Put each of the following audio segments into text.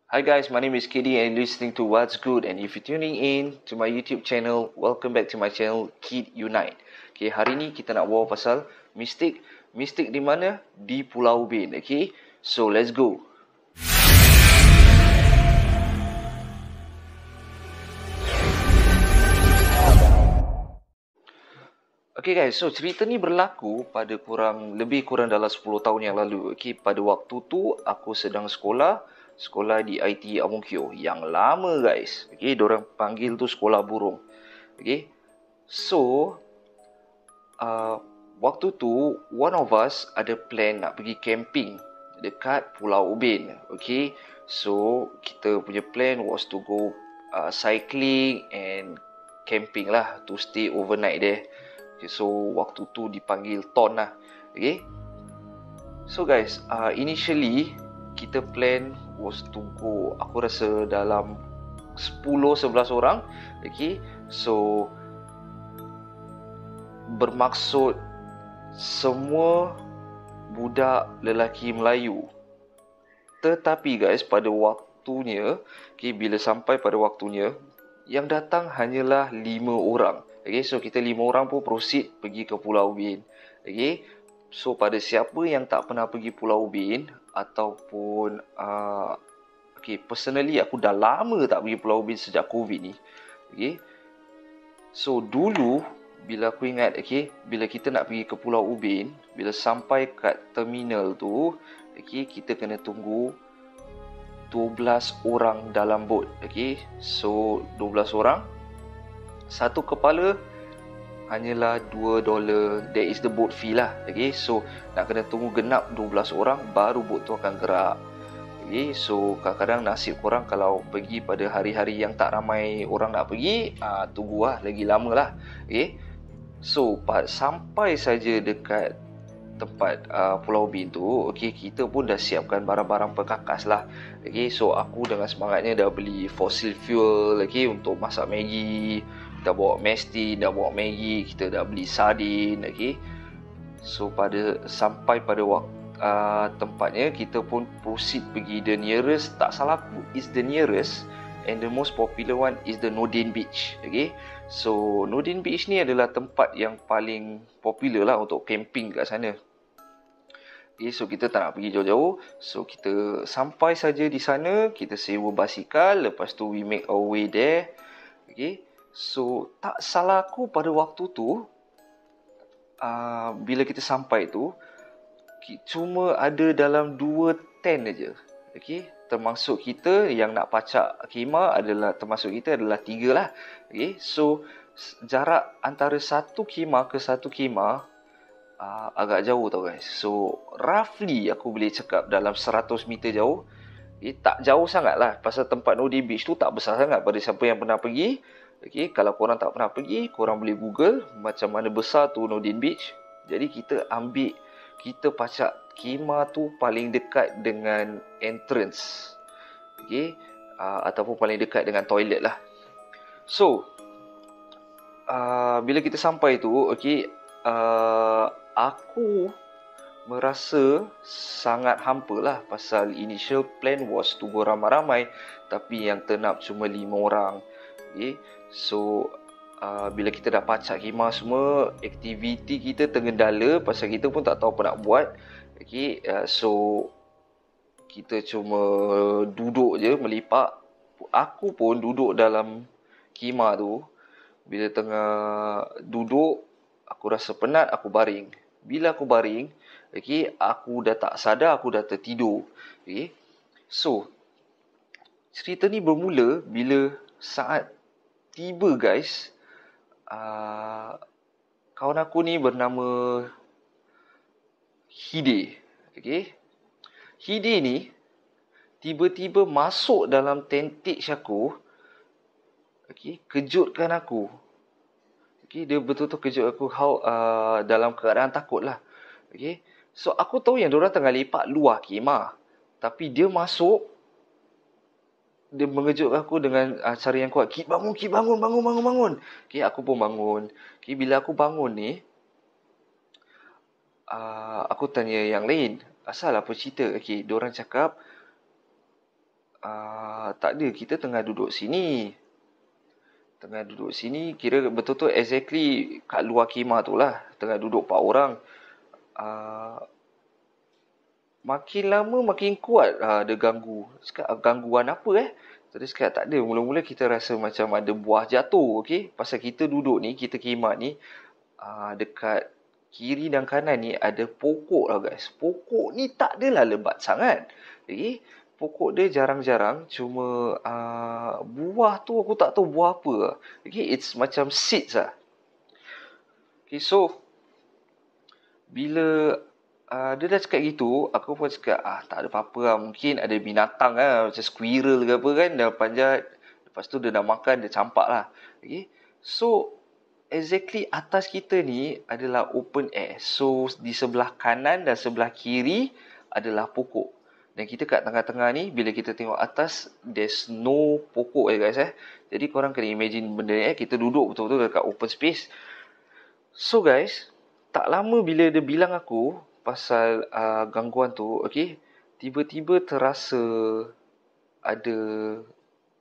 Hi guys, my name is Kiddy and you're listening to What's Good. And if you're tuning in to my YouTube channel, welcome back to my channel Kid Unite. Okay, hari ni kita nak bawa pasal mistik. Mistik di mana? Di Pulau Ubin. Okay, so let's go. Okay guys, so cerita ni berlaku pada lebih kurang dalam 10 tahun yang lalu. Okay, pada waktu tu aku sedang sekolah di IT Ang Mo Kio yang lama guys. Okay, diorang panggil tu sekolah burung. Okay, so waktu tu one of us ada plan nak pergi camping dekat Pulau Ubin. Okay, so kita punya plan was to go cycling and camping lah, to stay overnight there. Okay, so waktu tu dipanggil Ton lah. Okay, so guys, initially kita plan was to go, aku rasa dalam 10-11 orang. Okay, so bermaksud semua budak lelaki Melayu. Tetapi guys, pada waktunya, okay, bila sampai pada waktunya, yang datang hanyalah 5 orang. Okay, so kita 5 orang pun proceed pergi ke Pulau Ubin. Okay, so pada siapa yang tak pernah pergi Pulau Ubin ataupun okay, personally aku dah lama tak pergi Pulau Ubin sejak COVID ni. Okay, so dulu bila aku ingat, okay, bila kita nak pergi ke Pulau Ubin, bila sampai kat terminal tu, okay, kita kena tunggu 12 orang dalam bot. Okay, so 12 orang, satu kepala hanyalah $2. That is the boat fee lah. Okay, so nak kena tunggu genap 12 orang baru bot tu akan gerak. Okay, so kadang-kadang nasib korang kalau pergi pada hari-hari yang tak ramai orang nak pergi, tunggu lah, lagi lama lah. Okay, so sampai saja dekat tempat Pulau Ubin tu, okay, kita pun dah siapkan barang-barang perkakas lah. Okay, so aku dengan semangatnya dah beli fossil fuel, okay, untuk masak Maggi. Dah bawa Mestin, dah bawa Maggi, kita dah beli sardin. Okay, so sampai pada tempatnya, kita pun proceed pergi the nearest, tak salah aku, is the nearest and the most popular one is the Nodin Beach. Okay, so Nodin Beach ni adalah tempat yang paling popular lah untuk camping kat sana. Okay, so kita tak nak pergi jauh-jauh, so kita sampai saja di sana, kita sewa basikal, lepas tu we make our way there. Okay, so tak salah aku pada waktu tu, bila kita sampai tu, cuma ada dalam 2 tent aja. Okay, termasuk kita yang nak pacak khemah termasuk kita adalah 3 lah. Okay, so jarak antara satu khemah ke satu khemah agak jauh tau guys. So roughly aku boleh cakap dalam 100 meter jauh. Okay, tak jauh sangat lah, pasal tempat Nodin Beach tu tak besar sangat pada siapa yang pernah pergi. Okay, kalau korang tak pernah pergi, korang boleh google macam mana besar tu Nodin Beach. Jadi kita pacak khemah tu paling dekat dengan entrance. Okay, ataupun paling dekat dengan toilet lah. So bila kita sampai tu, okay, aku merasa sangat hampa lah, pasal initial plan was to go ramai-ramai, tapi yang turn up cuma 5 orang. Okay, so bila kita dah pacak khemah semua, aktiviti kita tergendala pasal kita pun tak tahu apa nak buat. Okay, so kita cuma duduk je melipat. Aku pun duduk dalam khemah tu. Bila tengah duduk, aku rasa penat, aku baring. Bila aku baring, okay, aku dah tak sadar, aku dah tertidur. Okay, so cerita ni bermula bila saat tiba guys, kawan aku ni bernama Hide. Okay, Hide ni tiba-tiba masuk dalam tentage aku. Okay, kejutkan aku. Okay, dia betul-betul kejut aku dalam keadaan takut lah. Okay, so aku tahu yang diorang tengah lepak luar khemah, tapi dia masuk, dia mengejutkan aku dengan cara yang kuat. Kid, bangun. Okay, aku pun bangun. Okay, bila aku bangun ni, aku tanya yang lain, asal apa cerita? Okay, diorang cakap Tak ada, kita tengah duduk sini. Kira betul-betul exactly kat luar khemah tu lah. Tengah duduk 4 orang. Makin lama makin kuat dia ganggu. Cakap gangguan apa Terus cakap tak ada. Mula-mula kita rasa macam ada buah jatuh. Okay? Pasal kita duduk ni, kita khemah ni, dekat kiri dan kanan ni ada pokok lah guys. Pokok ni tak adalah lebat sangat. Okay? Pokok dia jarang-jarang. Cuma buah tu aku tak tahu buah apa. Okay? It's macam seeds lah. Okay, so bila dia dah cakap gitu, aku pun cakap, tak ada apa-apa lah. Mungkin ada binatang lah, macam squirrel ke apa kan, dah panjat. Lepas tu dia dah makan, dia campak lah. Okay? So, exactly atas kita ni adalah open air. So, di sebelah kanan dan sebelah kiri adalah pokok. Dan kita kat tengah-tengah ni, bila kita tengok atas, there's no pokok guys. Jadi, korang kena imagine benda ni. Kita duduk betul-betul dekat open space. So, guys, tak lama bila dia bilang aku pasal gangguan tu, okay, tiba-tiba terasa ada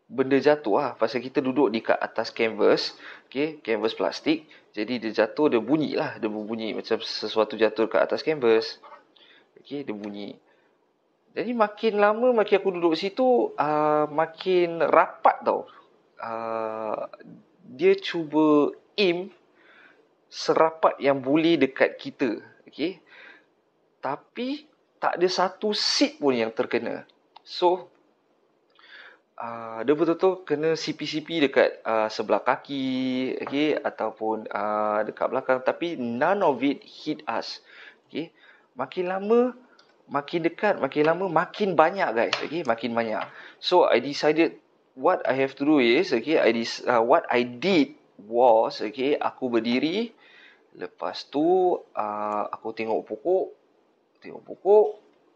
benda jatuh lah. Pasal kita duduk di kat atas canvas, okay, canvas plastik. Jadi dia jatuh, dia bunyi lah. Dia berbunyi macam sesuatu jatuh kat atas canvas. Okay, dia bunyi. Jadi makin lama makin aku duduk situ, makin rapat tau. Dia cuba aim serapat yang boleh dekat kita. Okay. Tapi tak ada satu seed pun yang terkena. So, dia betul-betul kena sipi-sipi dekat sebelah kaki, okay, ataupun dekat belakang. Tapi none of it hit us. Okay. Makin lama, makin dekat, makin lama, makin banyak guys. Okay, makin banyak. So, I decided what I have to do is, okay, what I did was, okay, aku berdiri. Lepas tu, aku tengok pokok,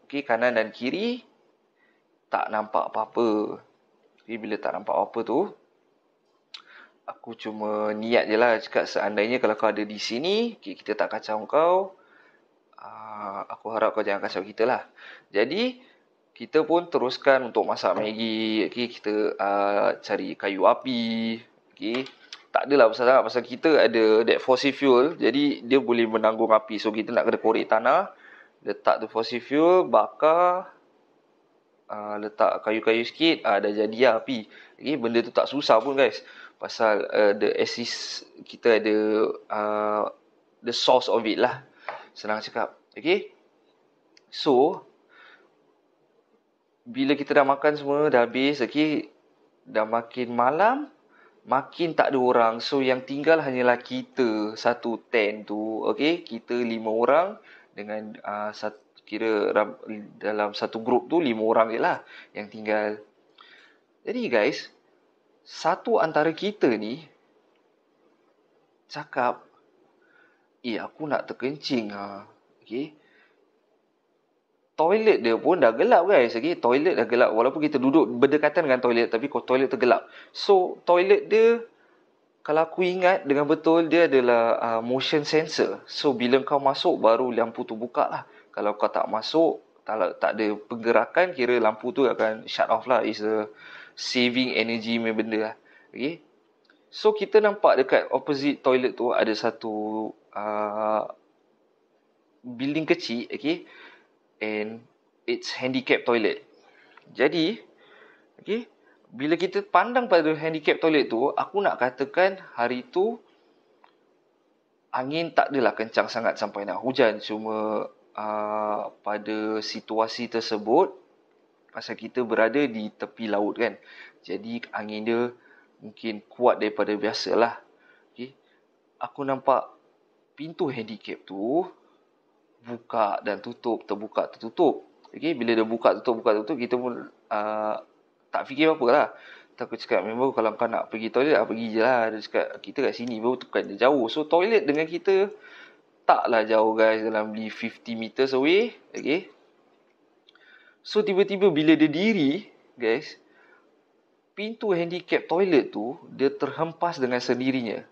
okay, kanan dan kiri, tak nampak apa-apa. Okay, bila tak nampak apa tu, aku cuma niat je lah, cakap seandainya kalau kau ada di sini, okay, kita tak kacau kau, aku harap kau jangan kacau kita lah. Jadi, kita pun teruskan untuk masak Maggi, okay, kita cari kayu api, okay. Tak adalah besar sangat pasal kita ada that fossil fuel, jadi dia boleh menanggung api. So, kita nak kena korek tanah, letak tu fossil fuel, bakar, letak kayu-kayu sikit, dah jadi lah api. Okay, benda tu tak susah pun guys. Pasal the assist, kita ada the source of it lah. Senang cakap. Okay. So, bila kita dah makan semua, dah habis, okay, dah makin malam, makin tak ada orang. So, yang tinggal hanyalah kita, satu tent tu. Okay, kita 5 orang dengan kira dalam satu grup tu 5 orang je lah yang tinggal. Jadi guys, satu antara kita ni cakap, aku nak terkencing lah. Okay. Toilet dia pun dah gelap guys. Okay. Toilet dah gelap. Walaupun kita duduk berdekatan dengan toilet, tapi toilet tu gelap. So, toilet dia, kalau aku ingat dengan betul, dia adalah motion sensor. So, bila kau masuk, baru lampu tu buka lah. Kalau kau tak masuk, tak ada pergerakan, kira lampu tu akan shut off lah. It's a saving energy punya benda lah. Okay. So, kita nampak dekat opposite toilet tu ada satu building kecil. Okay. And it's handicap toilet. Jadi, okay, bila kita pandang pada handicap toilet tu, aku nak katakan hari tu angin tak adalah kencang sangat sampai nak hujan. Cuma pada situasi tersebut, pasal kita berada di tepi laut kan, jadi angin dia mungkin kuat daripada biasa lah. Okay. Aku nampak pintu handicap tu buka dan tutup, terbuka tertutup. Okay. Bila dia buka tutup, kita pun tak fikir apa-apa lah. Aku cakap, memang kalau kau nak pergi toilet, pergi je lah. Dia cakap, kita kat sini baru tu kan dia jauh. So, toilet dengan kita taklah jauh guys, dalam 50 meters away. Okay. So, tiba-tiba bila dia diri, guys, pintu handicap toilet tu, dia terhempas dengan sendirinya.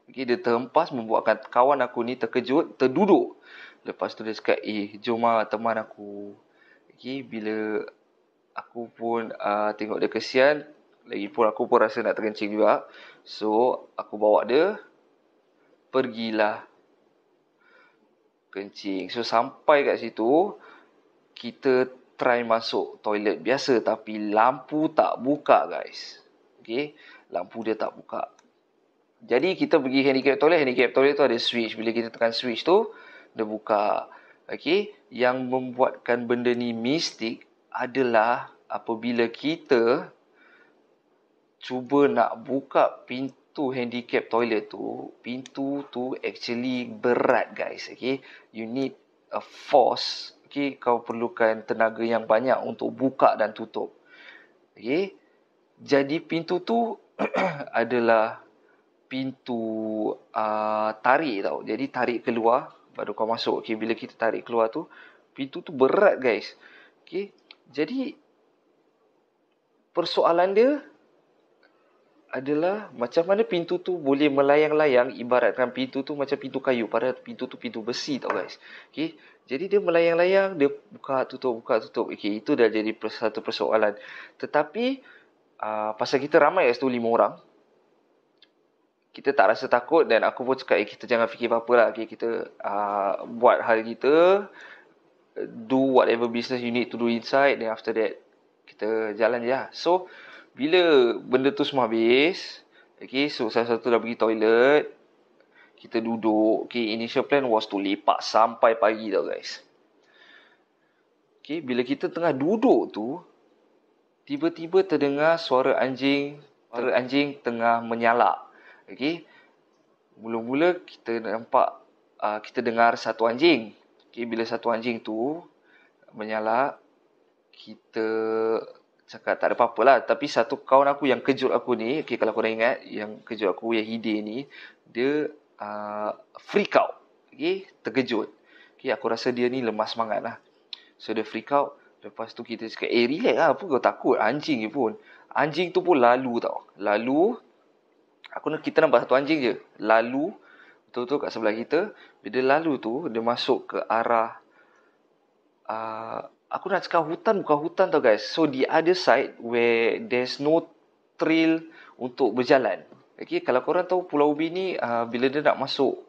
Okay, dia terhempas, membuatkan kawan aku ni terkejut, terduduk. Lepas tu dia cakap, jom lah teman aku. Okay, bila Aku pun tengok dia kesian. Lagipun aku pun rasa nak terkencing juga. So, aku bawa dia. Pergilah kencing. So, sampai kat situ, kita try masuk toilet biasa. Tapi lampu tak buka, guys. Okay, lampu dia tak buka. Jadi, kita pergi handicap toilet. Handicap toilet tu ada switch. Bila kita tekan switch tu, dia buka. Okay, yang membuatkan benda ni mistik adalah apabila kita cuba nak buka pintu handicap toilet tu, pintu tu actually berat, guys. Okay, you need a force. Okay, kau perlukan tenaga yang banyak untuk buka dan tutup. Okay, jadi pintu tu adalah pintu tarik tau. Jadi tarik keluar baru kau masuk. Okay, bila kita tarik keluar tu, pintu tu berat, guys. Okay, jadi persoalan dia adalah macam mana pintu tu boleh melayang-layang, ibaratkan pintu tu macam pintu kayu, padahal pintu tu pintu besi tau, guys. Okay, jadi dia melayang-layang, dia buka tutup. Okay, itu dah jadi satu persoalan. Tetapi pasal kita ramai kat situ 5 orang, kita tak rasa takut. Dan aku pun cakap, kita jangan fikir apa-apa lah. Okay, kita buat hal kita, do whatever business you need to do inside. Then after that, kita jalan je lah. So, bila benda tu semua habis, okay, so salah satu dah pergi toilet, kita duduk. Okay, initial plan was to lepak sampai pagi tau, guys. Okay, bila kita tengah duduk tu, tiba-tiba terdengar suara anjing tengah menyalak. Okay, mula-mula kita nampak, kita dengar satu anjing. Okay, bila satu anjing tu menyalak, kita cakap tak ada apa-apa lah. Tapi satu kawan aku yang kejut aku ni, okay, kalau korang ingat, yang kejut aku, yang Hide ni, dia freak out. Okay, terkejut. Okay, aku rasa dia ni lemah semangat lah. So, dia freak out. Lepas tu kita cakap, relax lah, apa kau takut? Anjing je pun. Anjing tu pun lalu tau. Kita nampak satu anjing je. Lalu, betul-betul kat sebelah kita. Bila dia lalu tu, dia masuk ke arah, aku nak cakap hutan, bukan hutan tau, guys. So, the other side where there's no trail untuk berjalan. Okay, kalau korang tahu Pulau Ubin ni, bila dia nak masuk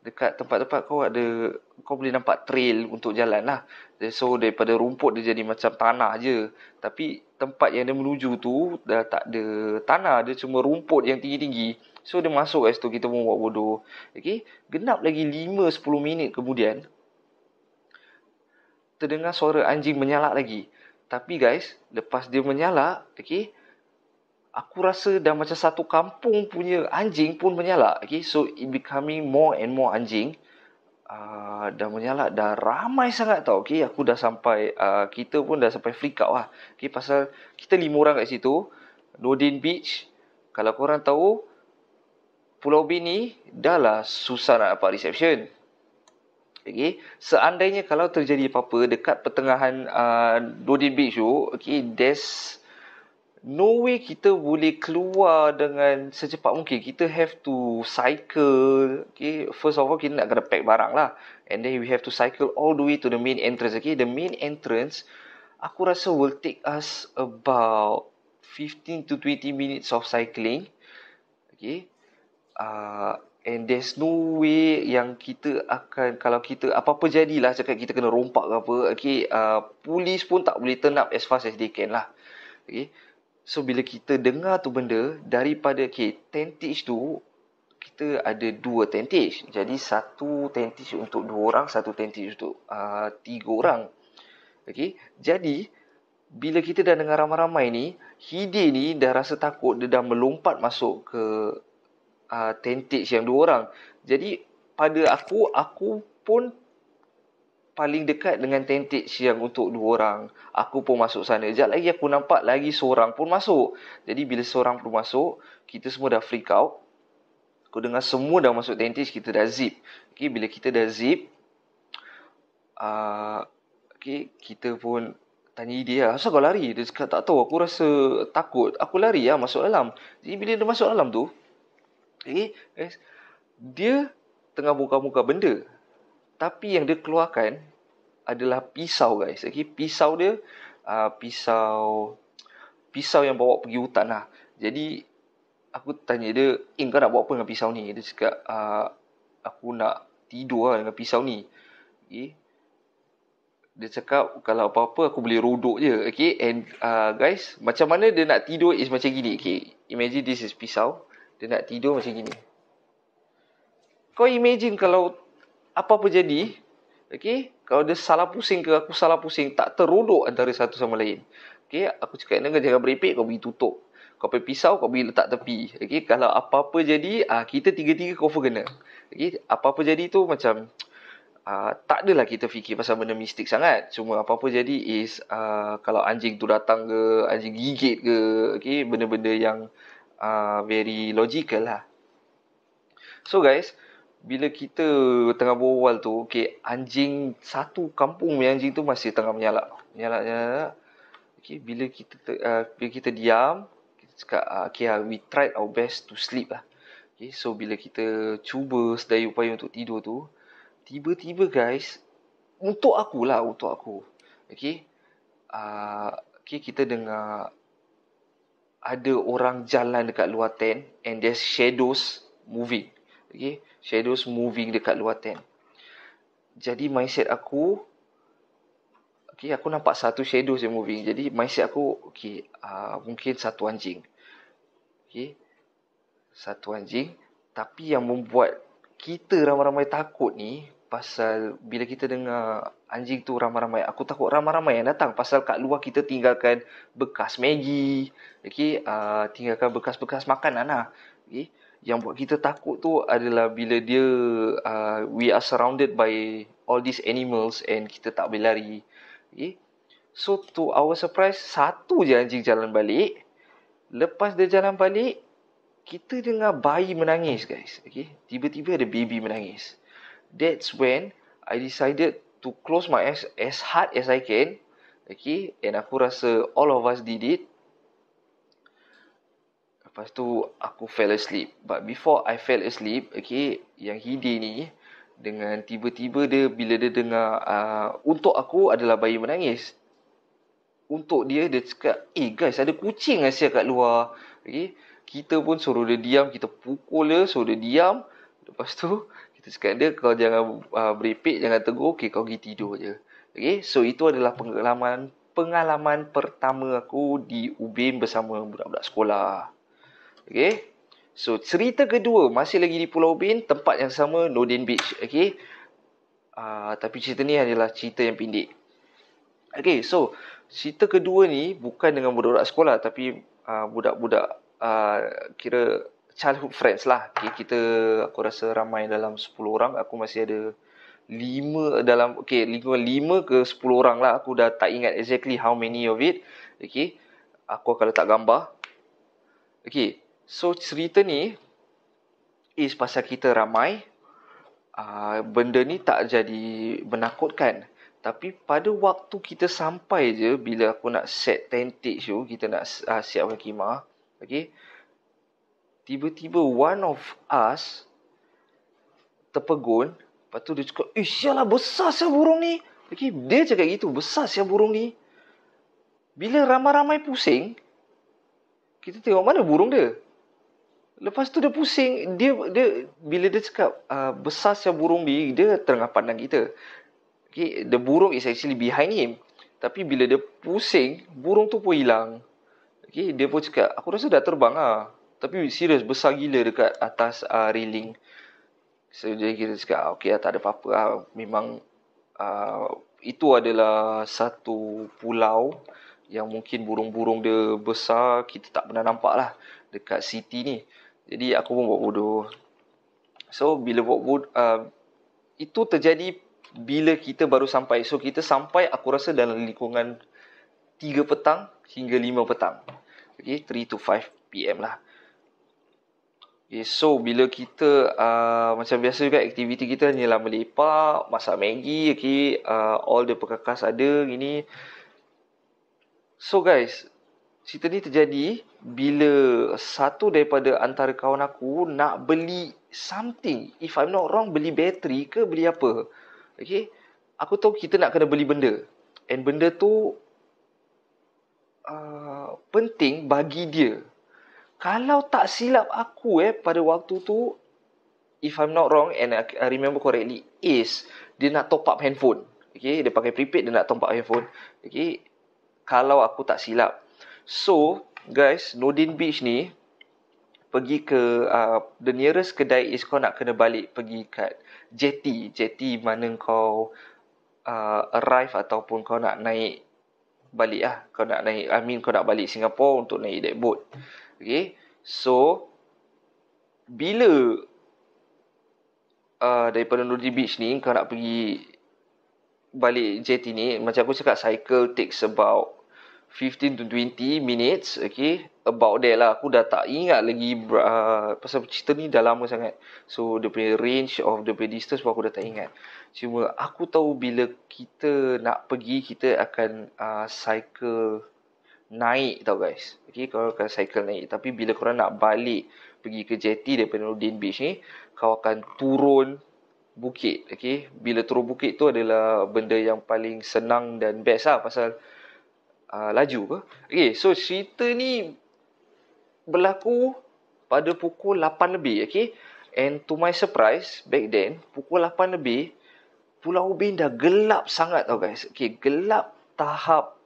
dekat tempat-tempat, kau boleh nampak trail untuk jalan lah. So, daripada rumput dia jadi macam tanah je. Tapi tempat yang dia menuju tu dah tak ada tanah, dia cuma rumput yang tinggi-tinggi. So, dia masuk kat situ, kita pun buat bodoh. Okay, genap lagi 5-10 minit kemudian, terdengar suara anjing menyalak lagi. Tapi, guys, lepas dia menyalak, okay, aku rasa dah macam satu kampung punya anjing pun menyalak. Okay, so it becoming more and more anjing. Dah menyalak, dah ramai sangat tau. Okay, aku dah sampai, kita pun dah sampai freak out lah. Okay, pasal kita 5 orang kat situ, Nordin Beach. Kalau korang tahu, Pulau Ubin ni dah lah susah nak dapat reception. Okay, seandainya kalau terjadi apa-apa dekat pertengahan Nordin Beach tu, okay, there's no way kita boleh keluar dengan secepat mungkin. Kita have to cycle. Okay, first of all, kita nak kena pack barang lah. And then we have to cycle all the way to the main entrance. Okay, the main entrance, aku rasa will take us about 15 to 20 minutes of cycling. Okay, and there's no way yang kita akan, kalau kita apa-apa jadilah, cakap kita kena rompak ke apa, okay, polis pun tak boleh turn up as fast as they can lah. Okay, so bila kita dengar tu benda daripada, okay, tentage tu, kita ada 2 tentage. Jadi satu tentage untuk 2 orang, satu tentage untuk 3 orang. Okay, jadi bila kita dah dengar ramai-ramai ni, Hide ni dah rasa takut, dia dah melompat masuk ke tentage yang 2 orang. Jadi pada aku pun paling dekat dengan tentage yang untuk 2 orang. Aku pun masuk sana. Sekejap lagi aku nampak lagi seorang pun masuk. Jadi bila seorang pun masuk, kita semua dah freak out. Aku dengar semua dah masuk tentage, kita dah zip. Okay, bila kita dah zip, okay, kita pun tanya dia, asal kau lari? Dia cakap, tak tahu, aku rasa takut, aku lari lah masuk dalam. Jadi bila dia masuk dalam tu, okay, guys, dia tengah buka-buka benda. Tapi yang dia keluarkan adalah pisau, guys. Okay, pisau dia pisau yang bawa pergi hutan lah. Jadi aku tanya dia, kau nak buat apa dengan pisau ni? Dia cakap, aku nak tidur lah dengan pisau ni. Okay. Dia cakap, kalau apa-apa aku boleh rodok je. Okay. And guys, macam mana dia nak tidur is macam gini. Okay. Imagine this is pisau. Dia nak tidur macam gini. Kau imagine kalau apa-apa jadi, okay, kalau dia salah pusing ke aku salah pusing, tak terodok antara satu sama lain. Okay, aku cakap dengan jangan beripik, kau pergi tutup. Kau pergi pisau, kau pergi letak tepi. Okay, kalau apa-apa jadi, kita tiga-tiga cover kena. Okay, apa-apa jadi tu macam, tak adalah kita fikir pasal benda mistik sangat. Cuma apa-apa jadi is, kalau anjing tu datang ke, anjing gigit ke, okay, benda-benda yang very logical lah. So guys, bila kita tengah berbual tu, okay, anjing satu kampung punya anjing tu masih tengah menyalak. Okay, bila kita diam, kita cakap, okay, we tried our best to sleep lah. Okay, so bila kita cuba sedaya upaya untuk tidur tu, tiba-tiba guys, untuk aku, okay, kita dengar ada orang jalan dekat luar tent and there's shadows moving. Okay, shadows moving dekat luar tent. Jadi mindset aku, okay, aku nampak satu shadows yang moving. Jadi mindset aku, okay, mungkin satu anjing. Okay, satu anjing. Tapi yang membuat kita ramai-ramai takut ni, pasal bila kita dengar anjing tu ramai-ramai, aku takut ramai-ramai yang datang. Pasal kat luar kita tinggalkan bekas Maggi, okay, tinggalkan bekas-bekas makanan lah. Okay. Yang buat kita takut tu adalah bila dia we are surrounded by all these animals and kita tak boleh lari. Okay. So to our surprise, satu je anjing jalan balik. Lepas dia jalan balik, kita dengar bayi menangis guys. Okay. Tiba-tiba ada baby menangis. That's when I decided to close my eyes as hard as I can. Okay. And aku rasa all of us did it. Lepas tu aku fell asleep. But before I fell asleep, okay, yang Hidi ni dengan tiba-tiba dia bila dia dengar untuk aku adalah bayi menangis. Untuk dia cakap, guys, ada kucing asyik kat luar. Okay. Kita pun suruh dia diam, kita pukul dia, suruh dia diam. Lepas tu kita cakap dia, kau jangan beripik, jangan tegur, okay, kau pergi tidur je. Okay. So itu adalah pengalaman pertama aku di Ubin bersama budak-budak sekolah. Okay. So cerita kedua masih lagi di Pulau Ubin, tempat yang sama, Nordin Beach. Okay. Tapi cerita ni adalah cerita yang pendek. Okay, so cerita kedua ni bukan dengan budak-budak sekolah, tapi budak-budak kira childhood friends lah. Okay, aku rasa ramai dalam 10 orang. Aku masih ada 5 ke 10 orang lah. Aku dah tak ingat exactly how many of it. Okay, aku akan letak gambar. Okay, so cerita ni is pasal kita ramai. Benda ni tak jadi menakutkan. Tapi pada waktu kita sampai je, bila aku nak set tentage tu, kita nak siapkan khemah. Okay, tiba-tiba one of us terpegun. Lepas tu dia cakap, sialah besar siapa burung ni. Okay, dia cakap gitu, besar siapa burung ni. Bila ramai-ramai pusing, kita tengok mana burung dia. Lepas tu dia pusing, dia bila dia cakap besar siapa burung ni, dia tengah pandang kita. Okay, the burung is actually behind him. Tapi bila dia pusing, burung tu pun hilang. Okay, dia pun cakap, aku rasa dah terbang lah. Tapi serius, besar gila dekat atas railing. So dia kira cakap, okay, tak ada apa-apa lah. Memang itu adalah satu pulau yang mungkin burung-burung dia besar, kita tak pernah nampak lah dekat city ni. Jadi aku pun buat bodoh. So bila buat bodoh, itu terjadi bila kita baru sampai. So kita sampai aku rasa dalam lingkungan 3 petang hingga 5 petang. Okay, 3 to 5 PM lah. Okay, so bila kita macam biasa juga aktiviti kita hanyalah melepak, masak Maggi, okay, all the perkakas ada gini. So guys, cerita ni terjadi bila satu daripada antara kawan aku nak beli something. If I'm not wrong, beli bateri ke beli apa. Okay, aku tahu kita nak kena beli benda. And benda tu penting bagi dia. Kalau tak silap aku pada waktu tu, if I'm not wrong and I remember correctly, is dia nak top up handphone. Okay, dia pakai prepaid, dia nak top up handphone. Okay, kalau aku tak silap. So, guys, Nordin Beach ni pergi ke the nearest kedai is kau nak kena balik pergi kat jetty mana kau arrive ataupun kau nak naik balik lah. Kau nak naik, kau nak balik Singapore untuk naik that boat. Okay, so bila daripada Nordin Beach ni kau nak pergi balik jetty ni, macam aku cakap, cycle takes about 15 to 20 minutes. Okay, about there lah. Aku dah tak ingat lagi pasal cerita ni dah lama sangat. So dia punya range of the distance pun aku dah tak ingat. Cuma aku tahu bila kita nak pergi, kita akan cycle naik tau guys. Okay, kau akan cycle naik. Tapi bila korang nak balik pergi ke jetty daripada Nordin Beach ni, kau akan turun bukit. Okay, bila turun bukit tu adalah benda yang paling senang dan best lah, pasal laju ke. Okay, so cerita ni berlaku pada pukul 8 lebih. Okay, and to my surprise, back then pukul 8 lebih Pulau Ubin dah gelap sangat tau guys. Okay, gelap tahap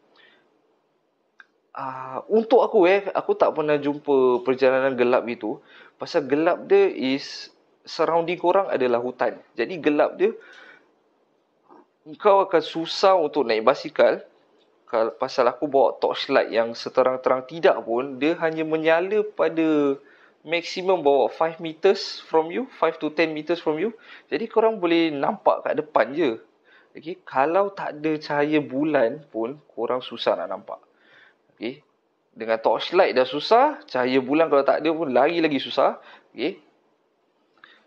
untuk aku aku tak pernah jumpa perjalanan gelap itu. Pasal gelap dia is surrounding korang adalah hutan. Jadi gelap dia, kau akan susah untuk naik basikal. Pasal aku bawa torchlight yang seterang-terang tidak pun, dia hanya menyala pada maksimum bawa 5 meters from you, 5 to 10 meters from you. Jadi korang boleh nampak kat depan je. Okay, kalau tak ada cahaya bulan pun korang susah nak nampak. Okay, dengan torchlight dah susah, cahaya bulan kalau tak ada pun lagi susah. Okay,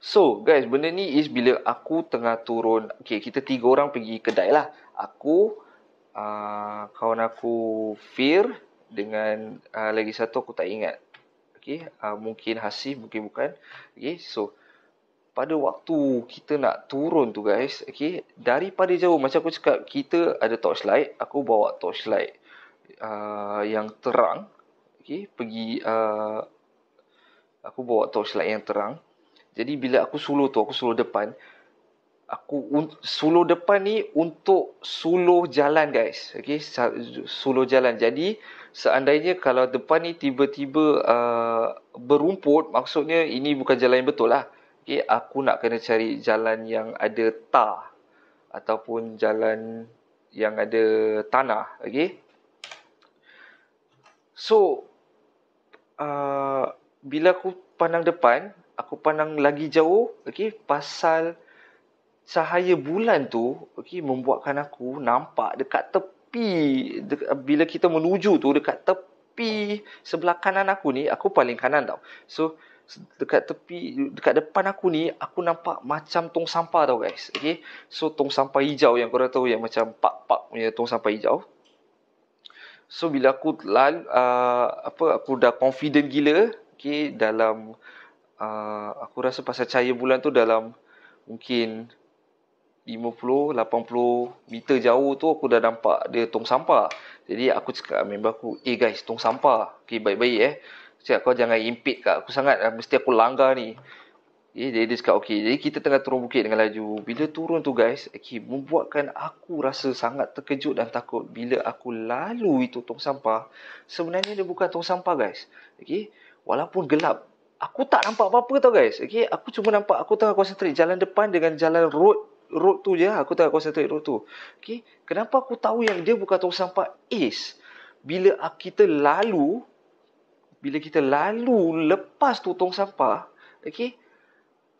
so guys, benda ni is bila aku tengah turun. Okay, kita 3 orang pergi kedai lah. Aku, kawan aku Fir, dengan lagi satu aku tak ingat. Okay, mungkin Hasif, mungkin bukan. Okay, so pada waktu kita nak turun tu guys, okay, daripada jauh, macam aku cakap, kita ada torchlight. Aku bawa torchlight yang terang. Okay, aku bawa torchlight yang terang. Jadi bila aku suluh depan. Suluh depan ni untuk suluh jalan guys. Okay, suluh jalan. Jadi seandainya kalau depan ni tiba-tiba berumput, maksudnya ini bukan jalan yang betul lah. Okay, aku nak kena cari jalan yang ada tar ataupun jalan yang ada tanah. Okay, so bila aku pandang depan, aku pandang lagi jauh. Okay, pasal cahaya bulan tu, okay, membuatkan aku nampak dekat tepi. Bila kita menuju tu, dekat tepi sebelah kanan aku ni, aku paling kanan tau. So dekat depan aku ni, aku nampak macam tong sampah tau guys. Okay, so tong sampah hijau yang korang tahu, yang macam pak-pak punya tong sampah hijau. So bila aku aku dah confident gila, okay, dalam aku rasa pasal cahaya bulan tu dalam mungkin 50-80 meter jauh tu aku dah nampak dia tong sampah. Jadi aku cakap member aku, guys, tong sampah. Okay, baik-baik cakap, kau jangan impede kat aku sangat, mesti aku langgar ni. Jadi dia cakap okay. Jadi kita tengah turun bukit dengan laju. Bila turun tu guys, okay, membuatkan aku rasa sangat terkejut dan takut. Bila aku lalu itu tong sampah, sebenarnya dia bukan tong sampah guys. Okay, walaupun gelap, aku tak nampak apa-apa tau guys. Okay, aku cuma nampak, aku tengah concentrate jalan depan dengan jalan road tu je. Aku tengah concentrate road tu. Okay, kenapa aku tahu yang dia bukan tong sampah is bila kita lalu lepas tu tong sampah, okay,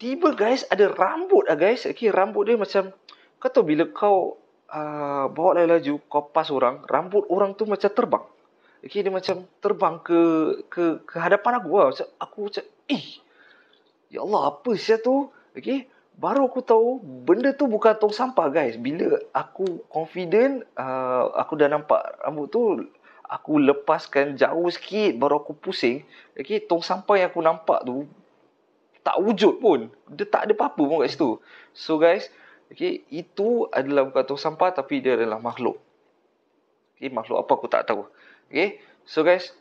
tiba guys ada rambut guys. Okay, rambut dia macam, kau tahu bila kau bawa laju, kau pas orang, rambut orang tu macam terbang. Okay, dia macam terbang ke hadapan aku lah. Aku macam, ya Allah, apa siapa tu? Okay, baru aku tahu benda tu bukan tong sampah guys. Bila aku confident, aku dah nampak rambut tu, aku lepaskan jauh sikit, baru aku pusing. Okay, tong sampah yang aku nampak tu tak wujud pun. Dia tak ada apa-apa pun kat situ. So guys, okay, itu adalah bukan tong sampah, tapi dia adalah makhluk. Okay, makhluk apa aku tak tahu. Okay, so guys,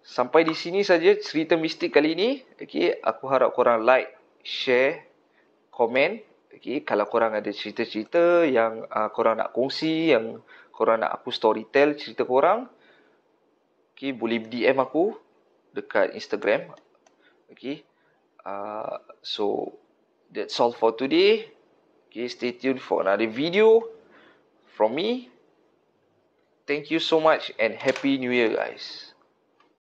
sampai di sini saja cerita mistik kali ini. Okay, aku harap korang like, share, komen. Okay, kalau korang ada cerita-cerita yang korang nak kongsi, yang korang nak aku storytell cerita korang, okay, boleh DM aku dekat Instagram. Okay, so that's all for today. Okay, stay tuned for another video from me. Thank you so much and Happy New Year, guys.